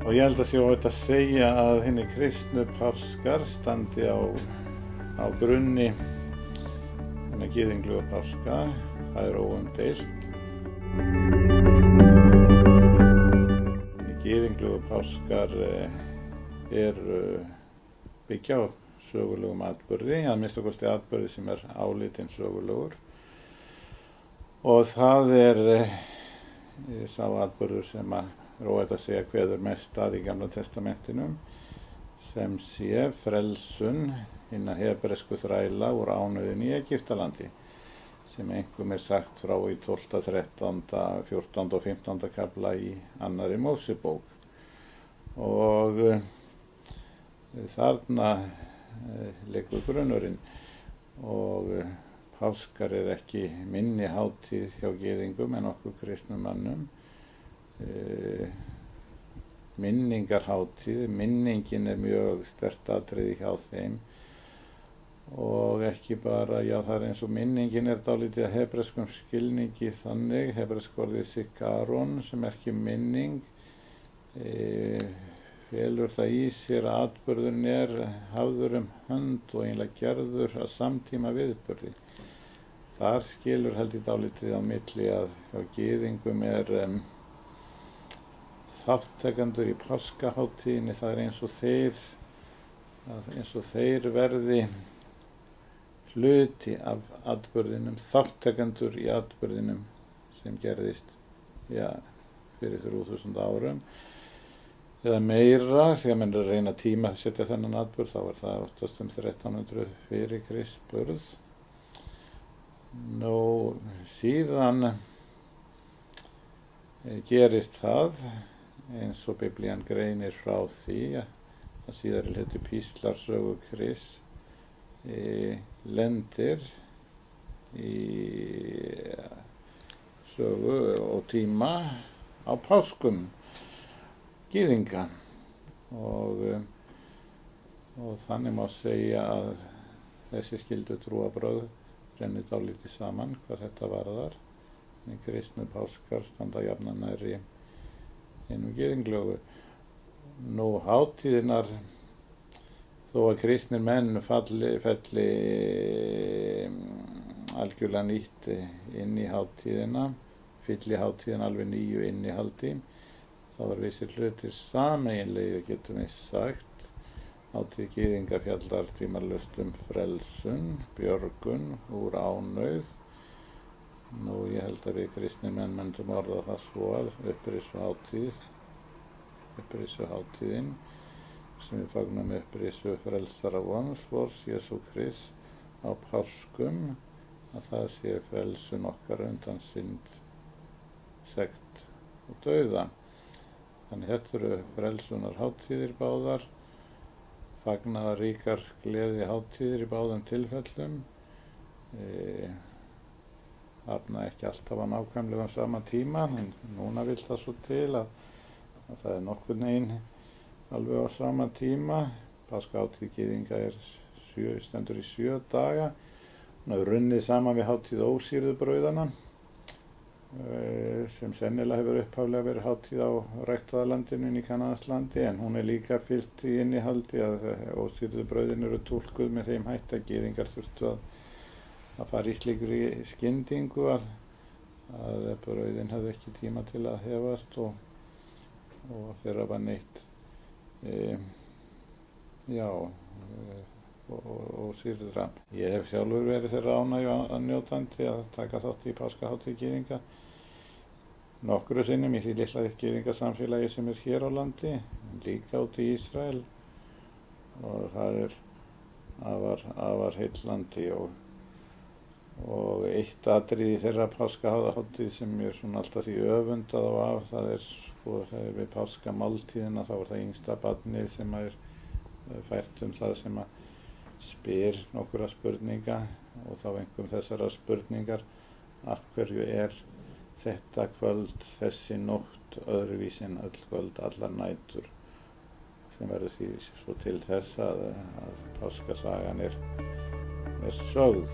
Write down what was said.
Og ég held að sé óhætt að segja að hinni kristnu páskar standi á grunni hinna gyðinglegu páska. Það óumdeilt. Gyðinglegu páskar byggja á sögulegum atburði, að minnsta kosti atburði sem álitinn sögulegur. Og það sá atburður sem óhætt að segja kveður mest að í Gamla testamentinu, sem sé frelsun hinna hebresku þræla úr ánauðinni í Egyptalandi, sem einkum sagt frá í 12., 13., 14. og 15. kafla í annarri Mósebók. Og þarna liggur grunnurinn, og páskar ekki minni hátíð hjá gyðingum en okkur kristnum mönnum. Minningarhátíð, minningin mjög sterkt atriði hjá þeim, og ekki bara, það eins og minningin dálítið að hebreskum skilningi þannig, hebresk orðið sikaron sem ekki minning, felur það í sér að atburðurinn hafður hönd og eiginlega gerður að samtíma viðburði. Þar skilur held ég dálítið á milli að hjá gyðingum þáttakendur í páskahátíðinni, það eins og þeir verði hluti af atburðinum, þáttakendur í atburðinum sem gerðist fyrir 3000 árum eða meira. Þegar menn reyna tíma að setja þennan atburð, þá það oftast 1300 fyrir Krists. Síðan gerist það, eins og Biblían greinir frá því, að síðari hluti píslarsögu Krists lendir í sögu og tíma á páskum gyðinga, og þannig má segja að þessi skyldu trúarbrögð rennir dálítið saman hvað þetta varðar. Kristnu páskar standa jafnan nærri hinum gyðinglegu. Hátíðirnar, þó að kristnir menn felli algjörlega nýtt inn í hátíðina, fylli hátíðina alveg nýju innihaldi, þá var vissir hlutir sameiginlegir, getum við sagt. Hátíð gyðinga fjallar tímalaust frelsun, björgun úr ánauð. Ég held að við kristnir menn myndum orða það svo að upprisuhátíðin, sem við fagnum upprisu frelsara vors, Jesú Krist, á páskum, að það sé frelsun okkar undan synd, sekt og dauða. Þannig þetta frelsunar hátíðir báðar, fagnaðaríkar gleði hátíðir í báðum tilfellum. Þarna ekki alltaf á nákvæmlega sama tíma, en núna vill það svo til að það nokkurn veginn alveg á sama tíma. Páskahátíð gyðinga stendur í 7 daga. Hún hefur runnið saman við hátíð ósýrðu brauðanna, sem sennilega hefur upphaflega verið hátíð á ræktaðalandinu í Kanaanslandi, en hún líka fyllt í innihaldi að ósýrðu brauðin túlkuð með þeim hætti að gyðingar þurftu að fara í slíkri skyndingu að brauðin hafði ekki tíma til að hefast, og þeirra var neitt ósýrðra. Ég hef sjálfur verið þeirra ánægju að njótandi að taka þátt í páskahátíð gyðinga nokkru sinnum í því litla gyðingasamfélagi sem hér á landi, líka út í Ísrael, og það afar heillandi. Og eitt atriði í þeirra páskahátíð sem ég alltaf því öfundað af, það þegar við páskamáltíðina, þá það yngsta barnið sem fært það sem spyr nokkura spurninga, og þá einkum þessara spurningar: af hverju þetta kvöld, þessi nótt öðruvísi en öll kvöld, allar nætur, sem verður því svo til þess að páskasagan sögð.